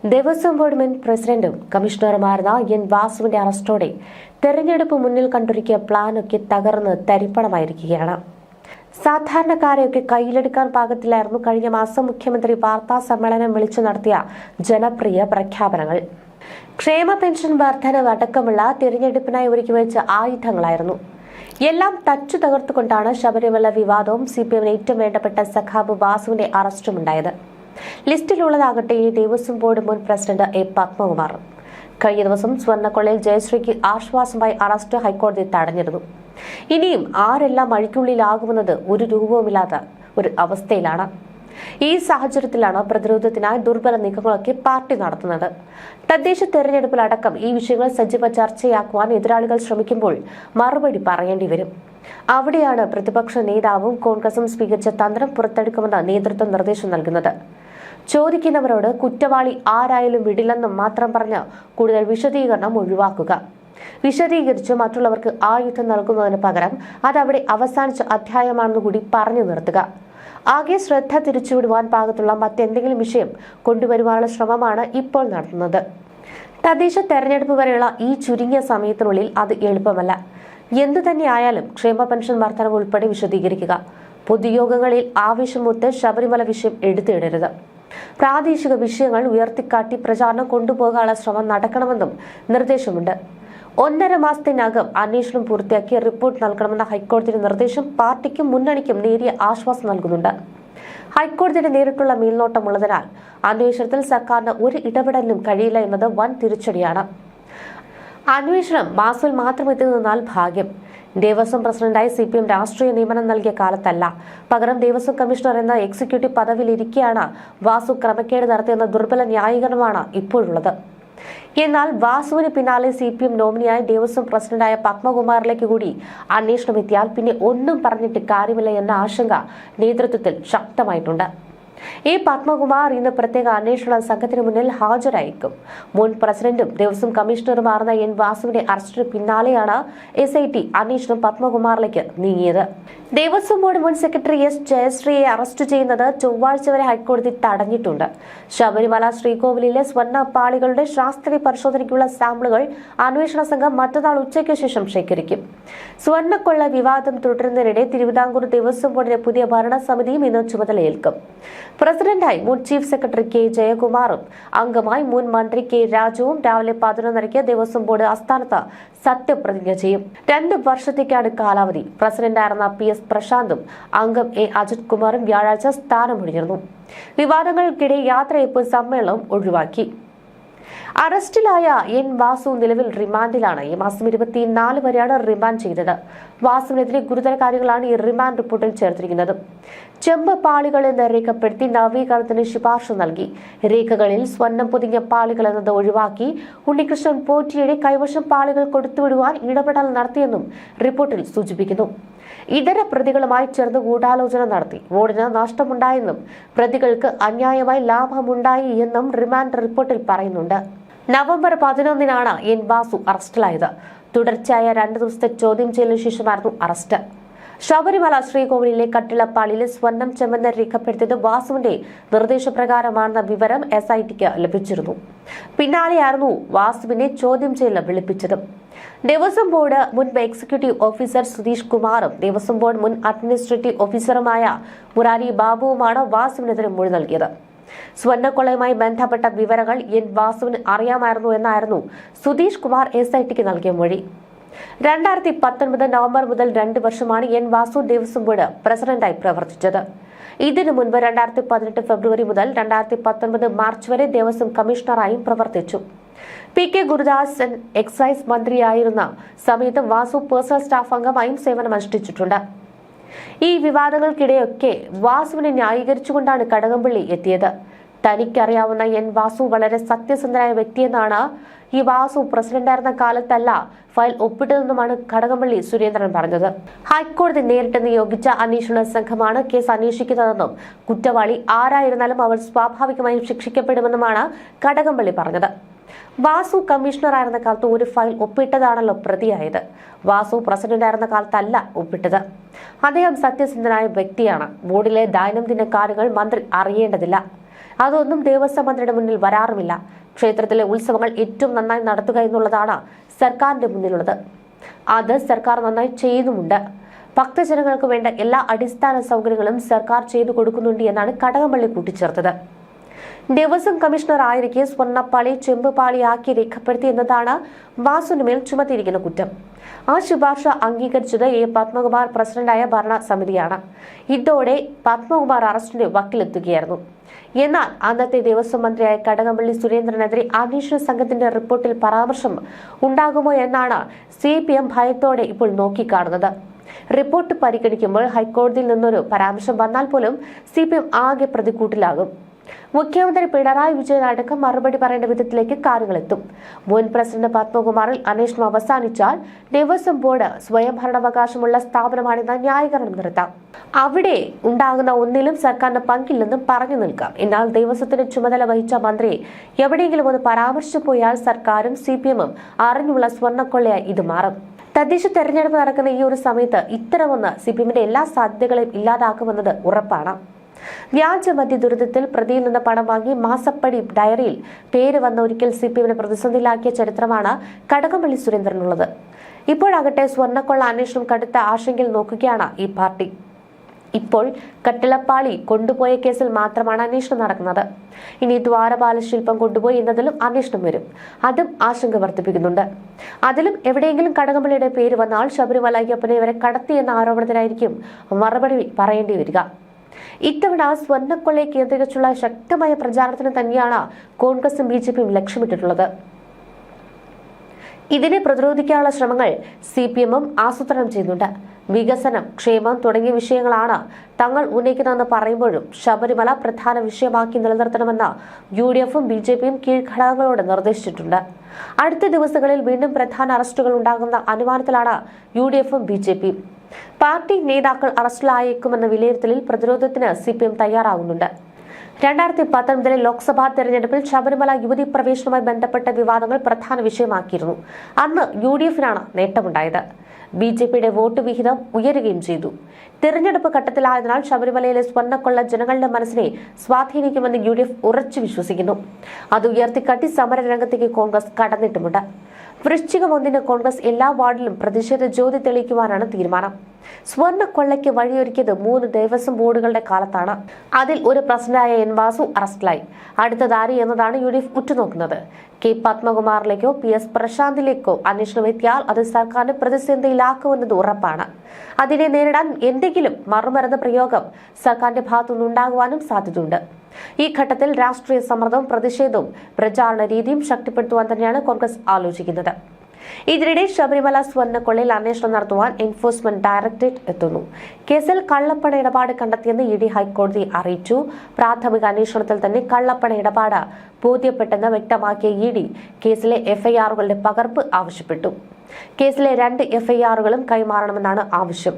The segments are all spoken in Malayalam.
ദേവസ്വം ബോർഡ് മുൻ പ്രസിഡന്റും കമ്മീഷണറുമായിരുന്ന എൻ വാസുവിന്റെ അറസ്റ്റോടെ തെരഞ്ഞെടുപ്പ് മുന്നിൽ കണ്ടൊരുക്കിയ പ്ലാനൊക്കെ തകർന്ന് തരിപ്പണമായിരിക്കുകയാണ്. സാധാരണക്കാരെയൊക്കെ കയ്യിലെടുക്കാൻ പാകത്തിലായിരുന്നു കഴിഞ്ഞ മാസം മുഖ്യമന്ത്രി വാർത്താ സമ്മേളനം വിളിച്ചു നടത്തിയ ജനപ്രിയ പ്രഖ്യാപനങ്ങൾ. ക്ഷേമ പെൻഷൻ വർധനവ് അടക്കമുള്ള തിരഞ്ഞെടുപ്പിനായി ഒരുക്കിവെച്ച ആയുധങ്ങളായിരുന്നു. എല്ലാം തച്ചു തകർത്തുകൊണ്ടാണ് ശബരിമല വിവാദവും സിപിഎമ്മിന് ഏറ്റവും വേണ്ടപ്പെട്ട സഖാബ് വാസുവിന്റെ അറസ്റ്റും ഉണ്ടായത്. ലിസ്റ്റിലുള്ളതാകട്ടെ ദേവസ്വം ബോർഡ് മുൻ പ്രസിഡന്റ് എ പത്മകുമാർ. കഴിഞ്ഞ ദിവസം സ്വർണ്ണക്കൊള്ളയിൽ ജയശ്രീക്ക് ആശ്വാസമായി അറസ്റ്റ് ഹൈക്കോടതി തടഞ്ഞിരുന്നു. ഇനിയും ആരെല്ലാം അഴിക്കുള്ളിലാകുമെന്നത് ഒരു രൂപവുമില്ലാത്ത ഒരു അവസ്ഥയിലാണ്. ഈ സാഹചര്യത്തിലാണ് പ്രതിരോധത്തിനായി ദുർബല നീക്കങ്ങളൊക്കെ പാർട്ടി നടത്തുന്നത്. തദ്ദേശ തെരഞ്ഞെടുപ്പിലടക്കം ഈ വിഷയങ്ങൾ സജീവ ചർച്ചയാക്കുവാൻ എതിരാളികൾ ശ്രമിക്കുമ്പോൾ മറുപടി പറയേണ്ടി വരും. അവിടെയാണ് പ്രതിപക്ഷ നേതാവും കോൺഗ്രസും സ്വീകരിച്ച തന്ത്രം പുറത്തെടുക്കുമെന്ന് നേതൃത്വം നിർദ്ദേശം നൽകുന്നത്. ചോദിക്കുന്നവരോട് കുറ്റവാളി ആരായാലും വിടില്ലെന്നും മാത്രം പറഞ്ഞ് കൂടുതൽ വിശദീകരണം ഒഴിവാക്കുക. വിശദീകരിച്ച് മറ്റുള്ളവർക്ക് ആയുധം നൽകുന്നതിന് പകരം അതവിടെ അവസാനിച്ച അധ്യായമാണെന്ന് കൂടി പറഞ്ഞു നിർത്തുക. ആകെ ശ്രദ്ധ തിരിച്ചുവിടുവാൻ പാകത്തുള്ള മറ്റെന്തെങ്കിലും വിഷയം കൊണ്ടുവരുവാനുള്ള ശ്രമമാണ് ഇപ്പോൾ നടത്തുന്നത്. തദ്ദേശ തെരഞ്ഞെടുപ്പ് വരെയുള്ള ഈ ചുരുങ്ങിയ സമയത്തിനുള്ളിൽ അത് എളുപ്പമല്ല. എന്തു തന്നെയായാലും ക്ഷേമ പെൻഷൻ വർധനവ് ഉൾപ്പെടെ വിശദീകരിക്കുക. പൊതുയോഗങ്ങളിൽ ആവേശമൊത്ത് ശബരിമല വിഷയം എടുത്തിടരുത്. പ്രാദേശിക വിഷയങ്ങൾ ഉയർത്തിക്കാട്ടി പ്രചാരണം കൊണ്ടുപോകാനുള്ള ശ്രമം നടക്കണമെന്നും നിർദ്ദേശമുണ്ട്. 1.5 മാസത്തിനകം അന്വേഷണം പൂർത്തിയാക്കി റിപ്പോർട്ട് നൽകണമെന്ന ഹൈക്കോടതിയുടെ നിർദ്ദേശം പാർട്ടിക്കും മുന്നണിക്കും നേരിയ ആശ്വാസം നൽകുന്നുണ്ട്. ഹൈക്കോടതിയുടെ നേരിട്ടുള്ള മേൽനോട്ടമുള്ളതിനാൽ അന്വേഷണത്തിൽ സർക്കാരിന് ഒരു ഇടപെടലിനും കഴിയില്ല എന്നത് വൻ തിരിച്ചടിയാണ്. അന്വേഷണം മാസത്തിൽ മാത്രം എത്തി നിന്നാൽ ഭാഗ്യം. ദേവസ്വം പ്രസിഡന്റായി സിപിഎം രാഷ്ട്രീയ നിയമനം നൽകിയ കാലത്തല്ല, പകരം ദേവസ്വം കമ്മീഷണർ എന്ന എക്സിക്യൂട്ടീവ് പദവിയിലിരിക്കെയാണ് വാസു ക്രമക്കേട് നടത്തിയെന്ന ദുർബല ന്യായീകരണമാണ് ഇപ്പോഴുള്ളത്. എന്നാൽ വാസുവിന് പിന്നാലെ സിപിഎം നോമിനിയായി ദേവസ്വം പ്രസിഡന്റായ പത്മകുമാറിലേക്ക് കൂടി അന്വേഷണം എത്തിയാൽ പിന്നെ ഒന്നും പറഞ്ഞിട്ട് കാര്യമില്ല എന്ന ആശങ്ക നേതൃത്വത്തിൽ ശക്തമായിട്ടുണ്ട്. ഈ പത്മകുമാർ ഇന്ന് പ്രത്യേക അന്വേഷണ സംഘത്തിന് മുന്നിൽ ഹാജരായിരിക്കും. മുൻ പ്രസിഡന്റും ദേവസ്വം കമ്മീഷണറുമാർന്ന എൻ വാസുവിന്റെ അറസ്റ്റിന് പിന്നാലെയാണ് SIT അന്വേഷണം പത്മകുമാറിലേക്ക് നീങ്ങിയത്. ദേവസ്വം ബോർഡ് മുൻ സെക്രട്ടറി എസ് ജയശ്രീയെ അറസ്റ്റ് ചെയ്യുന്നത് ചൊവ്വാഴ്ച വരെ ഹൈക്കോടതി തടഞ്ഞിട്ടുണ്ട്. ശബരിമല ശ്രീകോവിലിലെ സ്വർണ്ണപ്പാളികളുടെ ശാസ്ത്രീയ പരിശോധനയ്ക്കുള്ള സാമ്പിളുകൾ അന്വേഷണ സംഘം മറ്റന്നാൾ ഉച്ചയ്ക്ക് ശേഷം ശേഖരിക്കും. സ്വർണ്ണക്കൊള്ള വിവാദം തുടരുന്നതിനിടെ തിരുവിതാംകൂർ ദേവസ്വം ബോർഡിന്റെ പുതിയ ഭരണസമിതിയും ഇന്ന് ചുമതലയേൽക്കും. പ്രസിഡന്റായി മുൻ ചീഫ് സെക്രട്ടറി കെ ജയകുമാറും അംഗമായി മുൻ മന്ത്രി കെ രാജുവും രാവിലെ 11:30 ദേവസ്വം ബോർഡ് ആസ്ഥാനത്ത് സത്യപ്രതിജ്ഞ ചെയ്യും. 2 വർഷത്തേക്കാണ് കാലാവധി. പ്രസിഡന്റായിരുന്ന PS പ്രശാന്തും അംഗം A അജിത് കുമാറും വ്യാഴാഴ്ച സ്ഥാനമൊഴിഞ്ഞിരുന്നു. വിവാദങ്ങൾക്കിടെ യാത്രയപ്പ് സമ്മേളനം ഒഴിവാക്കി. അറസ്റ്റിലായ എൻ വാസു നിലവിൽ റിമാൻഡിലാണ്. ഈ മാസം 24 വരെയാണ് റിമാൻഡ് ചെയ്തത്. വാസുവിനെതിരെ ഗുരുതര കാര്യങ്ങളാണ് ഈ റിമാൻഡ് റിപ്പോർട്ടിൽ ചേർത്തിരിക്കുന്നത്. ചെമ്പ് പാളികൾ എന്ന് രേഖപ്പെടുത്തി നവീകരണത്തിന് ശുപാർശ നൽകി. രേഖകളിൽ സ്വർണം പൊതിഞ്ഞ പാളികൾ എന്നത് ഒഴിവാക്കി ഉണ്ണികൃഷ്ണൻ പോറ്റിയുടെ കൈവശം പാളികൾ കൊടുത്തുവിടുവാൻ ഇടപെടൽ നടത്തിയെന്നും റിപ്പോർട്ടിൽ സൂചിപ്പിക്കുന്നു. ഇതര പ്രതികളുമായി ചേർന്ന് ഗൂഢാലോചന നടത്തി ബോർഡിന് നഷ്ടമുണ്ടായെന്നും പ്രതികൾക്ക് അന്യായമായി ലാഭമുണ്ടായി എന്നും റിമാൻഡ് റിപ്പോർട്ടിൽ പറയുന്നുണ്ട്. നവംബർ 11 എൻ വാസു അറസ്റ്റിലായത്. തുടർച്ചയായ 2 ദിവസത്തെ ചോദ്യം ചെയ്യലിന് ശേഷമായിരുന്നു അറസ്റ്റ്. ശബരിമല ശ്രീകോവിലിലെ കട്ടിളപ്പാളിയിൽ സ്വർണം ചെമ്പെന്ന് രേഖപ്പെടുത്തിയത് വാസുവിന്റെ നിർദ്ദേശപ്രകാരമാണെന്ന വിവരം SITക്ക് ലഭിച്ചിരുന്നു. പിന്നാലെയായിരുന്നു വാസുവിനെ ചോദ്യം ചെയ്യലിന് വിളിപ്പിച്ചത്. ദേവസ്വം ബോർഡ് മുൻ എക്സിക്യൂട്ടീവ് ഓഫീസർ സുധീഷ് കുമാറും ദേവസ്വം ബോർഡ് മുൻ അഡ്മിനിസ്ട്രേറ്റീവ് ഓഫീസറുമായ മുരാരി ബാബുവുമാണ് വാസുവിനെതിരെ മൊഴി നൽകിയത്. സ്വർണ്ണക്കൊള്ളയുമായി ബന്ധപ്പെട്ട വിവരങ്ങൾ എൻ വാസുവിന് അറിയാമായിരുന്നു എന്നായിരുന്നു സുധീഷ് കുമാർ SITക്ക് നൽകിയ മൊഴി. 2019 നവംബർ മുതൽ 2 വർഷമാണ് എൻ വാസു ദേവസ്വം ബോർഡ് പ്രസിഡന്റായി പ്രവർത്തിച്ചത്. ഇതിനു മുൻപ് 2018 ഫെബ്രുവരി മുതൽ 2019 മാർച്ച് വരെ ദേവസ്വം കമ്മീഷണറായും പ്രവർത്തിച്ചു. PK ഗുരുദാസൻ എക്സൈസ് മന്ത്രിയായിരുന്ന സമയത്ത് വാസു പേഴ്സണൽ സ്റ്റാഫ് അംഗമായും സേവനമനുഷ്ഠിച്ചിട്ടുണ്ട്. ഈ വിവാദങ്ങൾക്കിടെയൊക്കെ വാസുവിനെ ന്യായീകരിച്ചുകൊണ്ടാണ് കടകംപള്ളി എത്തിയത്. തനിക്കറിയാവുന്ന എൻ വാസു വളരെ സത്യസന്ധനായ വ്യക്തിയെന്നാണ്. ഈ വാസു പ്രസിഡന്റായിരുന്ന കാലത്തല്ല ഫയൽ ഒപ്പിട്ടതെന്നുമാണ് കടകംപള്ളി സുരേന്ദ്രൻ പറഞ്ഞത്. ഹൈക്കോടതി നേരിട്ട് നിയോഗിച്ച അന്വേഷണ സംഘമാണ് കേസ് അന്വേഷിക്കുന്നതെന്നും കുറ്റവാളി ആരായിരുന്നാലും അവർ സ്വാഭാവികമായും ശിക്ഷിക്കപ്പെടുമെന്നുമാണ് കടകംപള്ളി പറഞ്ഞത്. വാസു കമ്മീഷണറായിരുന്ന കാലത്ത് ഒരു ഫയൽ ഒപ്പിട്ടതാണല്ലോ പ്രതിയായത്. വാസു പ്രസിഡന്റായിരുന്ന കാലത്തല്ല ഒപ്പിട്ടത്. അദ്ദേഹം സത്യസന്ധനായ വ്യക്തിയാണ്. ബോർഡിലെ ദൈനംദിന കാര്യങ്ങൾ മന്ത്രി അറിയേണ്ടതില്ല. അതൊന്നും ദേവസ്വം മന്ത്രിയുടെ മുന്നിൽ വരാറുമില്ല. ക്ഷേത്രത്തിലെ ഉത്സവങ്ങൾ ഏറ്റവും നന്നായി നടത്തുക എന്നുള്ളതാണ് സർക്കാരിന്റെ മുന്നിലുള്ളത്. അത് സർക്കാർ നന്നായി ചെയ്യുന്നുമുണ്ട്. ഭക്തജനങ്ങൾക്ക് വേണ്ട എല്ലാ അടിസ്ഥാന സൗകര്യങ്ങളും സർക്കാർ ചെയ്തു കൊടുക്കുന്നുണ്ട് എന്നാണ് കടകംപള്ളി കൂട്ടിച്ചേർത്തത്. ദേവസ്വം കമ്മീഷണർ ആയിരിക്കെ സ്വർണ്ണപ്പാളി ചെമ്പുപാളിയാക്കി രേഖപ്പെടുത്തി എന്നതാണ് വാസുവിനുമേൽ ചുമത്തിയിരിക്കുന്ന കുറ്റം. ആ ശുപാർശ അംഗീകരിച്ചത് എ പത്മകുമാർ പ്രസിഡന്റായ ഭരണസമിതിയാണ്. ഇതോടെ പത്മകുമാർ അറസ്റ്റിന്റെ വക്കിലെത്തുകയായിരുന്നു. എന്നാൽ അന്നത്തെ ദേവസ്വം മന്ത്രിയായ കടകംപള്ളി സുരേന്ദ്രനെതിരെ അന്വേഷണ സംഘത്തിന്റെ റിപ്പോർട്ടിൽ പരാമർശം ഉണ്ടാകുമോ എന്നാണ് CPM ഭയത്തോടെ ഇപ്പോൾ നോക്കിക്കാണുന്നത്. റിപ്പോർട്ട് പരിഗണിക്കുമ്പോൾ ഹൈക്കോടതിയിൽ നിന്നൊരു പരാമർശം വന്നാൽ പോലും CPM ആകെ പ്രതികൂട്ടിലാകും. മുഖ്യമന്ത്രി പിണറായി വിജയൻ അടക്കം മറുപടി പറയേണ്ട വിധത്തിലേക്ക് കാര്യങ്ങളെത്തും. മുൻ പ്രസിഡന്റ് പത്മകുമാറിൽ അന്വേഷണം അവസാനിച്ചാൽ ദേവസ്വം ബോർഡ് സ്വയംഭരണാവകാശമുള്ള സ്ഥാപനമാണെന്ന ന്യായീകരണം നിർത്താം. അവിടെ ഉണ്ടാകുന്ന ഒന്നിലും സർക്കാരിന് പങ്കില്ലെന്നും പറഞ്ഞു നിൽക്കാം. എന്നാൽ ദേവസ്വത്തിന് ചുമതല വഹിച്ച മന്ത്രി എവിടെയെങ്കിലും ഒന്ന് പരാമർശിച്ചു പോയാൽ സർക്കാരും CPM-ഉം അറിഞ്ഞുള്ള സ്വർണ്ണക്കൊള്ളയായി ഇത് മാറും. തദ്ദേശ തെരഞ്ഞെടുപ്പ് നടക്കുന്ന ഈ ഒരു സമയത്ത് ഇത്തരമൊന്ന് CPM-ന്റെ എല്ലാ സാധ്യതകളെയും ഇല്ലാതാക്കുമെന്നത് ഉറപ്പാണ്. വ്യാജമദ്യ ദുരിതത്തിൽ പ്രതിയിൽ നിന്ന് പണം വാങ്ങി മാസപ്പടി ഡയറിയിൽ പേര് വന്ന ഒരിക്കൽ CPM-നെ പ്രതിസന്ധിയിലാക്കിയ ചരിത്രമാണ് കടകംപള്ളി സുരേന്ദ്രനുള്ളത്. ഇപ്പോഴാകട്ടെ സ്വർണ്ണക്കൊള്ള അന്വേഷണം കടുത്ത ആശങ്കയിൽ നോക്കുകയാണ് ഈ പാർട്ടി. ഇപ്പോൾ കട്ടിളപ്പാളി കൊണ്ടുപോയ കേസിൽ മാത്രമാണ് അന്വേഷണം നടക്കുന്നത്. ഇനി ദ്വാരപാല ശില്പം കൊണ്ടുപോയി എന്നതിലും അന്വേഷണം വരും. അതും ആശങ്ക വർദ്ധിപ്പിക്കുന്നുണ്ട്. അതിലും എവിടെയെങ്കിലും കടകംപള്ളിയുടെ പേര് വന്നാൽ ശബരിമല അയ്യപ്പനെ ഇവരെ കടത്തി എന്ന ആരോപണത്തിനായിരിക്കും മറുപടി പറയേണ്ടി വരിക. ഇത്തവണ സ്വർണ്ണക്കൊള്ളയെ കേന്ദ്രീകരിച്ചുള്ള ശക്തമായ പ്രചാരണത്തിന് തന്നെയാണ് കോൺഗ്രസും BJP-യും ലക്ഷ്യമിട്ടിട്ടുള്ളത്. ഇതിനെ പ്രതിരോധിക്കാനുള്ള ശ്രമങ്ങൾ CPM-ഉം ആസൂത്രണം ചെയ്യുന്നുണ്ട്. വികസനം, ക്ഷേമം തുടങ്ങിയ വിഷയങ്ങളാണ് തങ്ങൾ ഉന്നയിക്കുന്നതെന്ന് പറയുമ്പോഴും ശബരിമല പ്രധാന വിഷയമാക്കി നിലനിർത്തണമെന്ന് UDF-ഉം BJP-യും കീഴ്ഘടകങ്ങളോട് നിർദ്ദേശിച്ചിട്ടുണ്ട്. അടുത്ത ദിവസങ്ങളിൽ വീണ്ടും പ്രധാന അറസ്റ്റുകൾ ഉണ്ടാകുന്ന അനുമാനത്തിലാണ് UDF-ഉം BJP-യും. പാർട്ടി നേതാക്കൾ അറസ്റ്റിലായേക്കുമെന്ന വിലയിരുത്തലിൽ പ്രതിരോധത്തിന് CPM തയ്യാറാകുന്നുണ്ട്. 2019 ലോക്സഭാ തെരഞ്ഞെടുപ്പിൽ ശബരിമല യുവതി പ്രവേശനവുമായി ബന്ധപ്പെട്ട വിവാദങ്ങൾ പ്രധാന വിഷയമാക്കിയിരുന്നു. അന്ന് UDF-നാണ് നേട്ടമുണ്ടായത്. BJP-യുടെ വോട്ട് വിഹിതം ഉയരുകയും ചെയ്തു. തെരഞ്ഞെടുപ്പ് ഘട്ടത്തിലായതിനാൽ ശബരിമലയിലെ സ്വർണ്ണക്കൊള്ള ജനങ്ങളുടെ മനസ്സിനെ സ്വാധീനിക്കുമെന്ന് UDF ഉറച്ചു വിശ്വസിക്കുന്നു. അത് ഉയർത്തിക്കാട്ടി സമര രംഗത്തേക്ക് കോൺഗ്രസ് കടന്നിട്ടുമുണ്ട്. വൃശ്ചികം 1 കോൺഗ്രസ് എല്ലാ വാർഡിലും പ്രതിഷേധ ജ്യോതി തെളിയിക്കുവാനാണ് തീരുമാനം. സ്വർണ്ണക്കൊള്ളയ്ക്ക് വഴിയൊരുക്കിയത് 3 ദേവസ്വം ബോർഡുകളുടെ കാലത്താണ്. അതിൽ ഒരു പ്രസിഡന്റായ N. വാസു അറസ്റ്റിലായി. അടുത്തതാരി എന്നതാണ് UDF ഉറ്റുനോക്കുന്നത്. K. പത്മകുമാറിലേക്കോ PS പ്രശാന്തിലേക്കോ അന്വേഷണം എത്തിയാൽ അത് സർക്കാരിനെ പ്രതിസന്ധിയിലാക്കുമെന്നത് ഉറപ്പാണ്. അതിനെ നേരിടാൻ എന്തെങ്കിലും മറുമരുന്ന് പ്രയോഗം സർക്കാരിന്റെ ഭാഗത്തുനിന്നുണ്ടാകുവാനും സാധ്യതയുണ്ട്. ഈ ഘട്ടത്തിൽ രാഷ്ട്രീയ സമ്മർദ്ദവും പ്രതിഷേധവും പ്രചാരണ രീതിയും ശക്തിപ്പെടുത്തുവാൻ തന്നെയാണ് കോൺഗ്രസ് ആലോചിക്കുന്നത്. ഇതിനിടെ ശബരിമല സ്വർണ്ണക്കൊള്ളയിൽ അന്വേഷണം നടത്തുവാൻ എൻഫോഴ്സ്മെന്റ് ഡയറക്ടറേറ്റ് എത്തുന്നു. കേസിൽ കള്ളപ്പണ ഇടപാട് കണ്ടെത്തിയെന്ന് ED ഹൈക്കോടതിയെ അറിയിച്ചു. പ്രാഥമിക അന്വേഷണത്തിൽ തന്നെ കള്ളപ്പണ ഇടപാട് ബോധ്യപ്പെട്ടെന്ന് വ്യക്തമാക്കിയ ED കേസിലെ FIR-കളുടെ പകർപ്പ് ആവശ്യപ്പെട്ടു. കേസിലെ 2 FIR-കളും കൈമാറണമെന്നാണ് ആവശ്യം.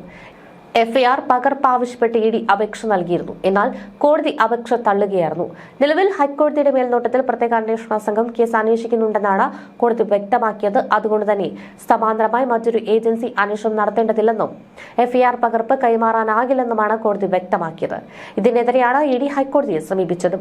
FIR പകർപ്പ് ആവശ്യപ്പെട്ട് ED അപേക്ഷ നൽകിയിരുന്നു. എന്നാൽ കോടതി അപേക്ഷ തള്ളുകയായിരുന്നു. നിലവിൽ ഹൈക്കോടതിയുടെ മേൽനോട്ടത്തിൽ പ്രത്യേക അന്വേഷണ സംഘം കേസ് അന്വേഷിക്കുന്നുണ്ടെന്നാണ് കോടതി വ്യക്തമാക്കിയത്. അതുകൊണ്ട് തന്നെ സമാന്തരമായി മറ്റൊരു ഏജൻസി അന്വേഷണം നടത്തേണ്ടതില്ലെന്നും FIR പകർപ്പ് കൈമാറാനാകില്ലെന്നുമാണ് കോടതി വ്യക്തമാക്കിയത്. ഇതിനെതിരെയാണ് ED ഹൈക്കോടതിയെ സമീപിച്ചത്.